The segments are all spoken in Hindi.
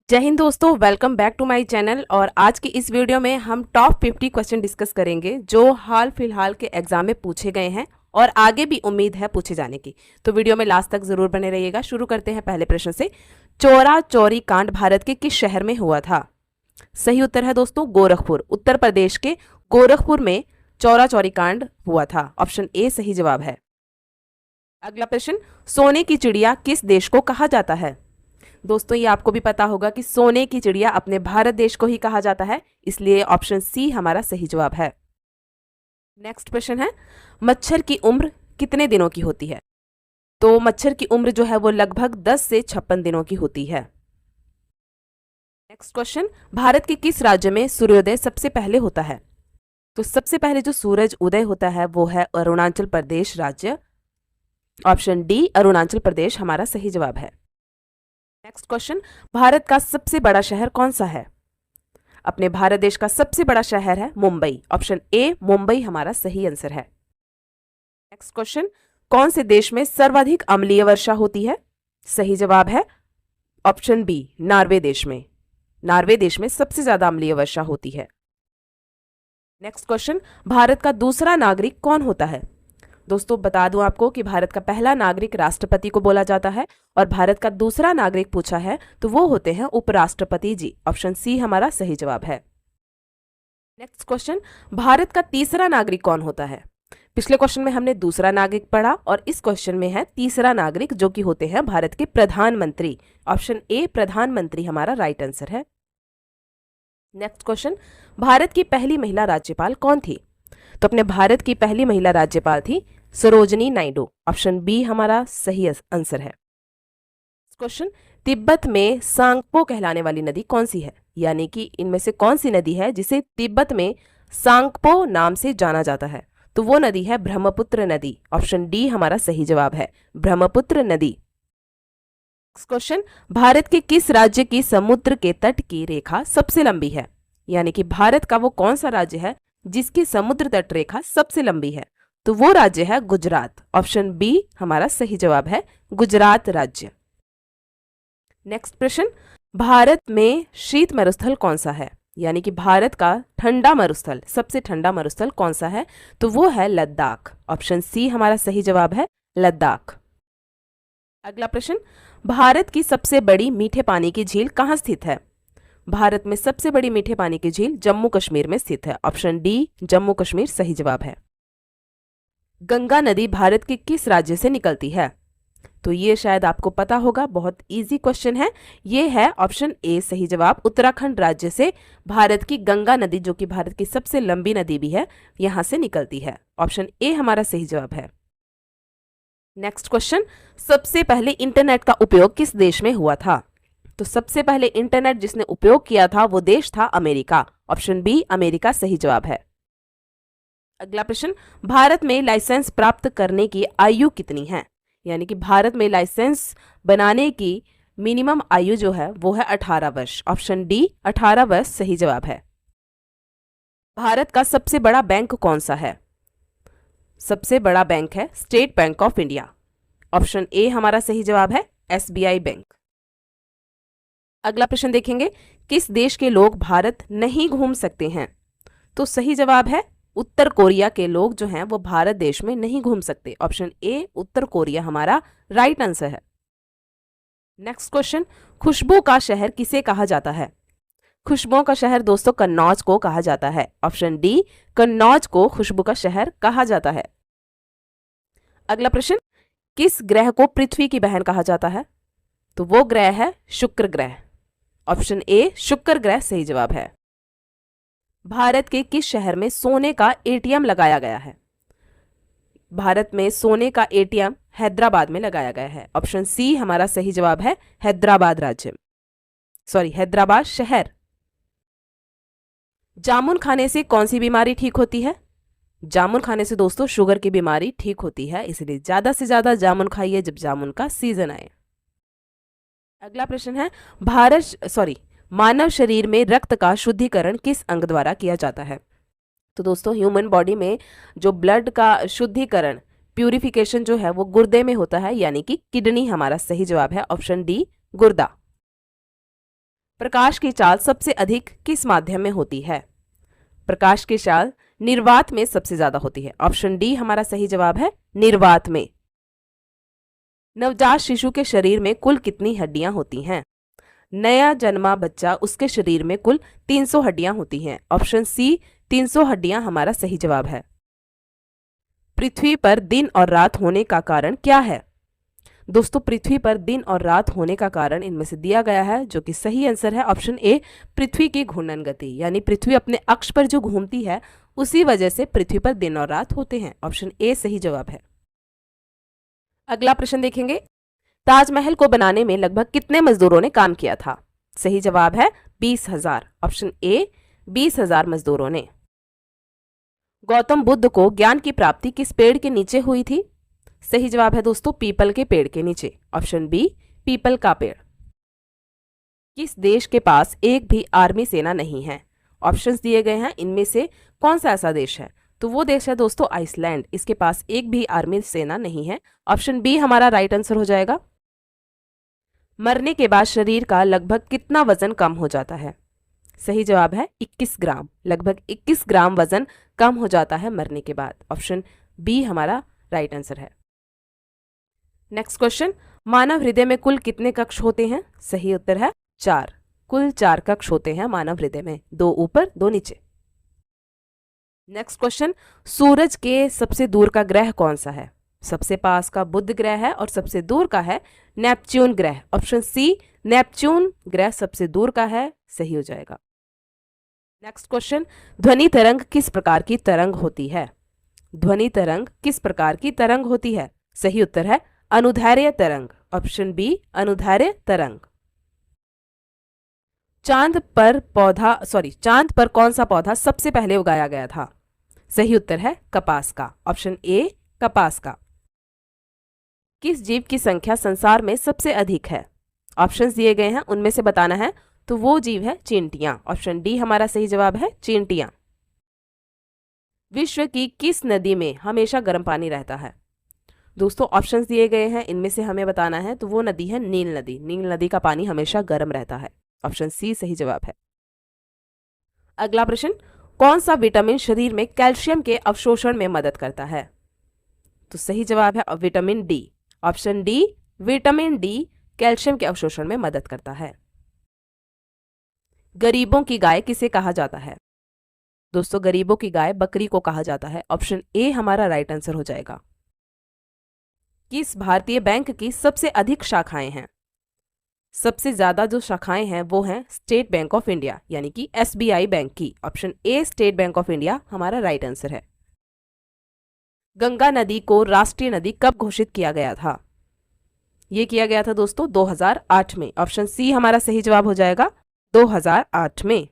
जय हिंद दोस्तों, welcome back to my channel. और आज की इस वीडियो में हम टॉप 50 क्वेश्चन डिस्कस करेंगे जो हाल फिलहाल के एग्जाम में पूछे गए हैं और आगे भी उम्मीद है पूछे जाने की। तो वीडियो में लास्ट तक जरूर बने रहिएगा। शुरू करते हैं पहले प्रश्न से। चौरा चौरी कांड भारत के किस शहर में हुआ था? सही उत्तर है दोस्तों गोरखपुर। उत्तर प्रदेश के गोरखपुर में चौरा चौरी कांड हुआ था। ऑप्शन ए सही जवाब है। अगला प्रश्न, सोने की चिड़िया किस देश को कहा जाता है? दोस्तों ये आपको भी पता होगा कि सोने की चिड़िया अपने भारत देश को ही कहा जाता है, इसलिए ऑप्शन सी हमारा सही जवाब है। नेक्स्ट प्रश्न है, मच्छर की उम्र कितने दिनों की होती है? तो मच्छर की उम्र जो है वो लगभग 10 से 56 दिनों की होती है। नेक्स्ट क्वेश्चन, भारत के किस राज्य में सूर्योदय सबसे पहले होता है? तो सबसे पहले जो सूरज उदय होता है वो है अरुणाचल प्रदेश राज्य। ऑप्शन डी अरुणाचल प्रदेश हमारा सही जवाब है। नेक्स्ट क्वेश्चन, भारत का सबसे बड़ा शहर कौन सा है? अपने भारत देश का सबसे बड़ा शहर है मुंबई। ऑप्शन ए मुंबई हमारा सही आंसर है। नेक्स्ट क्वेश्चन, कौन से देश में सर्वाधिक अम्लीय वर्षा होती है? सही जवाब है ऑप्शन बी नॉर्वे देश में। नॉर्वे देश में सबसे ज्यादा अम्लीय वर्षा होती है। नेक्स्ट क्वेश्चन, भारत का दूसरा नागरिक कौन होता है? दोस्तों बता दूं आपको कि भारत का पहला नागरिक राष्ट्रपति को बोला जाता है और भारत का दूसरा नागरिक पूछा है तो वो होते हैं उपराष्ट्रपति जी। ऑप्शन सी हमारा सही जवाब है। नेक्स्ट क्वेश्चन, भारत का तीसरा नागरिक कौन होता है? पिछले क्वेश्चन में हमने दूसरा नागरिक पढ़ा और इस क्वेश्चन में है तीसरा नागरिक जो कि होते हैं भारत के प्रधानमंत्री। ऑप्शन ए प्रधानमंत्री हमारा राइट आंसर है। नेक्स्ट क्वेश्चन, भारत की पहली महिला राज्यपाल कौन थी? तो अपने भारत की पहली महिला राज्यपाल थी सरोजनी नायडू। ऑप्शन बी हमारा सही आंसर है। क्वेश्चन, तिब्बत में सांगपो कहलाने वाली नदी कौन सी है? यानी कि इनमें से कौन सी नदी है जिसे तिब्बत में सांगपो नाम से जाना जाता है? तो वो नदी है ब्रह्मपुत्र नदी। ऑप्शन डी हमारा सही जवाब है, ब्रह्मपुत्र नदी। क्वेश्चन, भारत के किस राज्य की समुद्र के तट की रेखा सबसे लंबी है? यानी कि भारत का वो कौन सा राज्य है जिसकी समुद्र तट रेखा सबसे लंबी है? तो वो राज्य है गुजरात। ऑप्शन बी हमारा सही जवाब है, गुजरात राज्य। नेक्स्ट प्रश्न, भारत में शीत मरुस्थल कौन सा है? यानी कि भारत का ठंडा मरुस्थल, सबसे ठंडा मरुस्थल कौन सा है? तो वो है लद्दाख। ऑप्शन सी हमारा सही जवाब है, लद्दाख। अगला प्रश्न, भारत की सबसे बड़ी मीठे पानी की झील कहाँ स्थित है? भारत में सबसे बड़ी मीठे पानी की झील जम्मू कश्मीर में स्थित है। ऑप्शन डी जम्मू कश्मीर सही जवाब है। गंगा नदी भारत के किस राज्य से निकलती है? तो ये शायद आपको पता होगा, बहुत इजी क्वेश्चन है। ये है ऑप्शन ए सही जवाब, उत्तराखंड राज्य से भारत की गंगा नदी जो कि भारत की सबसे लंबी नदी भी है यहां से निकलती है। ऑप्शन ए हमारा सही जवाब है। नेक्स्ट क्वेश्चन, सबसे पहले इंटरनेट का उपयोग किस देश में हुआ था? तो सबसे पहले इंटरनेट जिसने उपयोग किया था वो देश था अमेरिका। ऑप्शन बी अमेरिका सही जवाब है। अगला प्रश्न, भारत में लाइसेंस प्राप्त करने की आयु कितनी है? यानी कि भारत में लाइसेंस बनाने की मिनिमम आयु जो है वो है 18 वर्ष। ऑप्शन डी 18 वर्ष सही जवाब है। भारत का सबसे बड़ा बैंक कौन सा है? सबसे बड़ा बैंक है state bank of India. Option A हमारा सही जवाब है, एसबीआई बैंक। अगला प्रश्न देखेंगे, किस देश के लोग भारत नहीं घूम सकते हैं? तो सही जवाब है उत्तर कोरिया के लोग जो हैं वो भारत देश में नहीं घूम सकते। ऑप्शन ए उत्तर कोरिया हमारा राइट आंसर है। नेक्स्ट क्वेश्चन, खुशबू का शहर किसे कहा जाता है? खुशबुओं का शहर दोस्तों कन्नौज को कहा जाता है। ऑप्शन डी कन्नौज को खुशबू का शहर कहा जाता है। अगला प्रश्न, किस ग्रह को पृथ्वी की बहन कहा जाता है? तो वो ग्रह है शुक्र ग्रह। ऑप्शन ए शुक्र ग्रह सही जवाब है। भारत के किस शहर में सोने का एटीएम लगाया गया है? भारत में सोने का एटीएम हैदराबाद में लगाया गया है। ऑप्शन सी हमारा सही जवाब है, हैदराबाद राज्य, सॉरी हैदराबाद शहर। जामुन खाने से कौन सी बीमारी ठीक होती है? जामुन खाने से दोस्तों शुगर की बीमारी ठीक होती है, इसलिए ज्यादा से ज्यादा जामुन खाइए जब जामुन का सीजन आए। अगला प्रश्न है, मानव शरीर में रक्त का शुद्धिकरण किस अंग द्वारा किया जाता है? तो दोस्तों ह्यूमन बॉडी में जो ब्लड का शुद्धिकरण प्यूरिफिकेशन जो है वो गुर्दे में होता है, यानी कि किडनी हमारा सही जवाब है। ऑप्शन डी गुर्दा। प्रकाश की चाल सबसे अधिक किस माध्यम में होती है? प्रकाश की चाल निर्वात में सबसे ज्यादा होती है। ऑप्शन डी हमारा सही जवाब है, निर्वात में। नवजात शिशु के शरीर में कुल कितनी हड्डियां होती हैं? नया जन्मा बच्चा, उसके शरीर में कुल 300 हड्डियां होती हैं। ऑप्शन सी 300 हड्डियां हमारा सही जवाब है। पृथ्वी पर दिन और रात होने का कारण क्या है? दोस्तों, पृथ्वी पर दिन और रात होने का कारण इनमें से दिया गया है, जो कि सही आंसर है ऑप्शन ए, पृथ्वी की घूर्णन गति। यानी पृथ्वी अपने अक्ष पर जो घूमती है उसी वजह से पृथ्वी पर दिन और रात होते हैं। ऑप्शन ए सही जवाब है। अगला प्रश्न देखेंगे, ताजमहल को बनाने में लगभग कितने मजदूरों ने काम किया था? सही जवाब है 20,000। ऑप्शन ए 20,000 मजदूरों ने। गौतम बुद्ध को ज्ञान की प्राप्ति किस पेड़ के नीचे हुई थी? सही जवाब है दोस्तों, पीपल के पेड़ के नीचे। ऑप्शन बी, पीपल का पेड़। किस देश के पास एक भी आर्मी सेना नहीं है? ऑप्शंस दिए गए हैं, इनमें से कौन सा ऐसा देश है? तो वो देश है दोस्तों आइसलैंड। इसके पास एक भी आर्मी सेना नहीं है। ऑप्शन बी हमारा राइट आंसर हो जाएगा। मरने के बाद शरीर का लगभग कितना वजन कम हो जाता है? सही जवाब है 21 ग्राम। लगभग 21 ग्राम वजन कम हो जाता है मरने के बाद। ऑप्शन बी हमारा राइट आंसर है। नेक्स्ट क्वेश्चन, मानव हृदय में कुल कितने कक्ष होते हैं? सही उत्तर है 4। कुल 4 कक्ष होते हैं मानव हृदय में, 2 ऊपर 2 नीचे। नेक्स्ट क्वेश्चन, सूरज के सबसे दूर का ग्रह कौन सा है? सबसे पास का बुध ग्रह है और सबसे दूर का है नेपच्यून ग्रह। ऑप्शन सी, नेपच्यून ग्रह सबसे दूर का है, सही हो जाएगा। नेक्स्ट क्वेश्चन, ध्वनि तरंग किस प्रकार की तरंग होती है? ध्वनि तरंग किस प्रकार की तरंग होती है? सही उत्तर है अनुदैर्ध्य तरंग। ऑप्शन बी, अनुदैर्ध्य तरंग। चांद पर कौन सा पौधा सबसे पहले उगाया गया था? सही उत्तर है कपास का। ऑप्शन ए, कपास का। किस जीव की संख्या संसार में सबसे अधिक है? ऑप्शंस दिए गए हैं, उनमें से बताना है। तो वो जीव है चींटियां। ऑप्शन डी हमारा सही जवाब है, चींटियां। विश्व की किस नदी में हमेशा गर्म पानी रहता है? दोस्तों, ऑप्शंस दिए गए हैं, इनमें से हमें बताना है। तो वो नदी है नील नदी। नील नदी का पानी हमेशा गर्म रहता है। ऑप्शन सी सही जवाब है। अगला प्रश्न, कौन सा विटामिन शरीर में कैल्शियम के अवशोषण में मदद करता है? तो सही जवाब है vitamin D. Option D, vitamin D calcium के अवशोषण में मदद करता है। गरीबों की गाय किसे कहा जाता है? दोस्तों, गरीबों की गाय बकरी को कहा जाता है। ऑप्शन ए हमारा राइट आंसर हो जाएगा। किस भारतीय बैंक की सबसे अधिक शाखाएं हैं? सबसे ज्यादा जो शाखाएं हैं वो हैं स्टेट बैंक ऑफ इंडिया, यानी कि एसबीआई बैंक की। Option A state bank of India हमारा राइट आंसर है। गंगा नदी को राष्ट्रीय नदी कब घोषित किया गया था? ये किया गया था दोस्तों 2008 में। ऑप्शन सी हमारा सही जवाब हो जाएगा, 2008 में।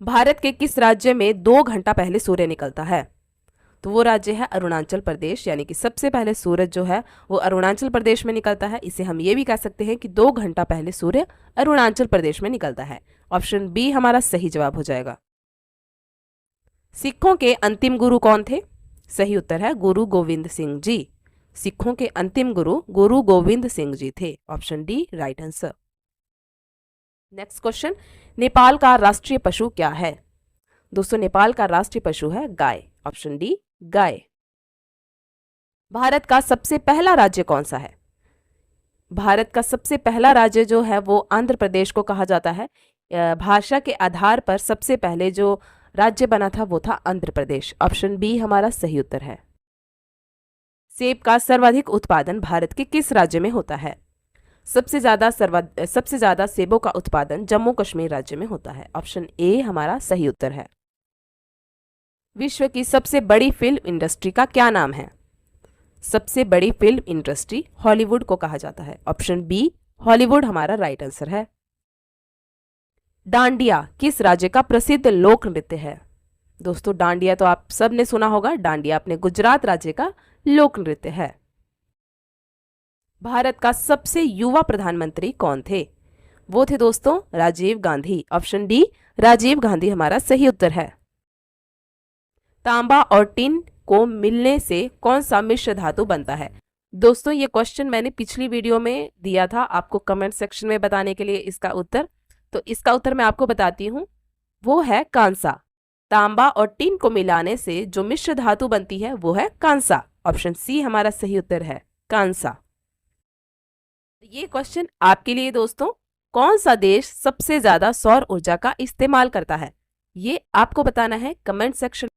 भारत के किस राज्य में 2 घंटा पहले सूर्य निकलता है? तो वो राज्य है अरुणाचल प्रदेश। यानी कि सबसे पहले सूरज जो है वो अरुणाचल प्रदेश में निकलता है। इसे हम ये भी कह सकते हैं कि 2 घंटा पहले सूर्य अरुणाचल प्रदेश में निकलता है। ऑप्शन बी हमारा सही जवाब हो जाएगा। सिखों के अंतिम गुरु कौन थे? सही उत्तर है गुरु गोविंद सिंह जी। सिखों के अंतिम गुरु गुरु गोविंद सिंह जी थे। Option D right answer. Next question, Nepal का राष्ट्रीय पशु क्या है? दोस्तों, नेपाल का राष्ट्रीय पशु है गाय। ऑप्शन डी गाय। भारत का सबसे पहला राज्य कौन सा है? भारत का सबसे पहला राज्य जो है वो आंध्र प्रदेश को कहा जाता है। भाषा के आधार पर सबसे पहले जो राज्य बना था वो था आंध्र प्रदेश। ऑप्शन बी हमारा सही उत्तर है। सेब का सर्वाधिक उत्पादन भारत के किस राज्य में होता है? सबसे ज्यादा सेबों का उत्पादन जम्मू कश्मीर राज्य में होता है। ऑप्शन ए हमारा सही उत्तर है। विश्व की सबसे बड़ी फिल्म इंडस्ट्री का क्या नाम है? सबसे बड़ी फिल्म इंडस्ट्री हॉलीवुड को कहा जाता है। ऑप्शन बी हॉलीवुड हमारा राइट आंसर है। डांडिया किस राज्य का प्रसिद्ध लोक नृत्य है? दोस्तों, डांडिया तो आप सब ने सुना होगा। डांडिया अपने गुजरात राज्य का लोक नृत्य है। भारत का सबसे युवा प्रधानमंत्री कौन थे? वो थे दोस्तों राजीव गांधी। ऑप्शन डी राजीव गांधी हमारा सही उत्तर है। तांबा और टिन को मिलने से कौन सा मिश्र धातु बनता है? दोस्तों ये क्वेश्चन मैंने पिछली वीडियो में दिया था आपको कमेंट सेक्शन में बताने के लिए इसका उत्तर। तो इसका उत्तर मैं आपको बताती हूँ, वो है कांसा। तांबा और टिन को मिलाने से जो मिश्र धातु बनती है वो है कांसा। ऑप्शन सी हमारा सही उत्तर है, कांसा। ये क्वेश्चन आपके लिए दोस्तों, कौन सा देश सबसे ज्यादा सौर ऊर्जा का इस्तेमाल करता है, ये आपको बताना है कमेंट सेक्शन